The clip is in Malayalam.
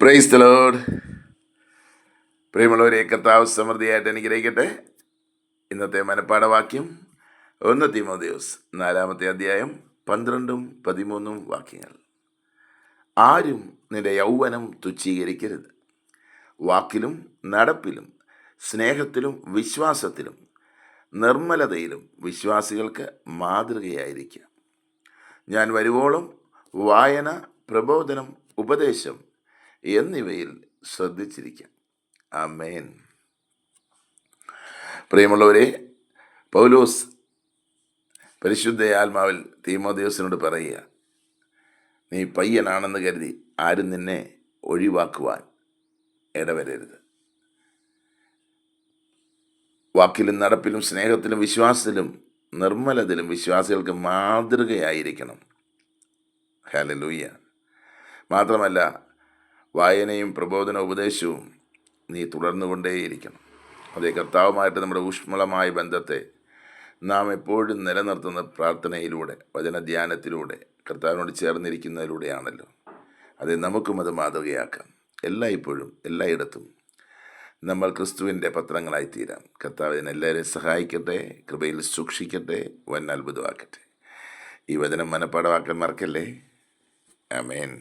Praise the Lord. പ്രിയമുള്ളവരെ, കർത്താവ് സമൃദ്ധിയായിട്ട് അനുഗ്രഹിക്കട്ടെ. ഇന്നത്തെ മനപ്പാഠവാക്യം 1 തീമോഥെയോസ് 4 അധ്യായം 12-13 വാക്യങ്ങൾ. ആരും നിന്റെ യൗവനം തുച്ഛീകരിക്കരുത്. വാക്കിലും നടപ്പിലും സ്നേഹത്തിലും വിശ്വാസത്തിലും നിർമ്മലതയിലും വിശ്വാസികൾക്ക് മാതൃകയായിരിക്കുക. ഞാൻ വരുവോളം വായന, പ്രബോധനം, ഉപദേശം എന്നിവയിൽ ശ്രദ്ധിച്ചിരിക്കാം. ആമേൻ. പ്രിയമുള്ളവരെ, പൗലോസ് പരിശുദ്ധ ആത്മാവിൽ തീമോഥെയോസിനോട് പറയുക, നീ പയ്യനാണെന്ന് കരുതി ആരും നിന്നെ ഒഴിവാക്കുവാൻ ഇടവരരുത്. വാക്കിലും നടപ്പിലും സ്നേഹത്തിലും വിശ്വാസത്തിലും നിർമ്മലതയിലും വിശ്വാസികൾക്ക് മാതൃകയായിരിക്കണം. ഹല്ലേലൂയ. മാത്രമല്ല, വായനയും പ്രബോധന ഉപദേശവും നീ തുടർന്നുകൊണ്ടേയിരിക്കണം. അതേ, കർത്താവുമായിട്ട് നമ്മുടെ ഊഷ്മളമായ ബന്ധത്തെ നാം എപ്പോഴും നിലനിർത്തുന്ന പ്രാർത്ഥനയിലൂടെ, വചനധ്യാനത്തിലൂടെ, കർത്താവിനോട് ചേർന്നിരിക്കുന്നതിലൂടെയാണല്ലോ. അത് നമുക്കും അത് മാതൃകയാക്കാം. എല്ലായ്പ്പോഴും എല്ലായിടത്തും നമ്മൾ ക്രിസ്തുവിൻ്റെ പത്രങ്ങളായി തീരാം. കർത്താവ് ഇതിനെല്ലാവരെയും സഹായിക്കട്ടെ, കൃപയിൽ സൂക്ഷിക്കട്ടെ, വൻ അത്ഭുതമാക്കട്ടെ. ഈ വചനം മനപ്പാഠമാക്കാൻ മറക്കല്ലേ. ആമേൻ.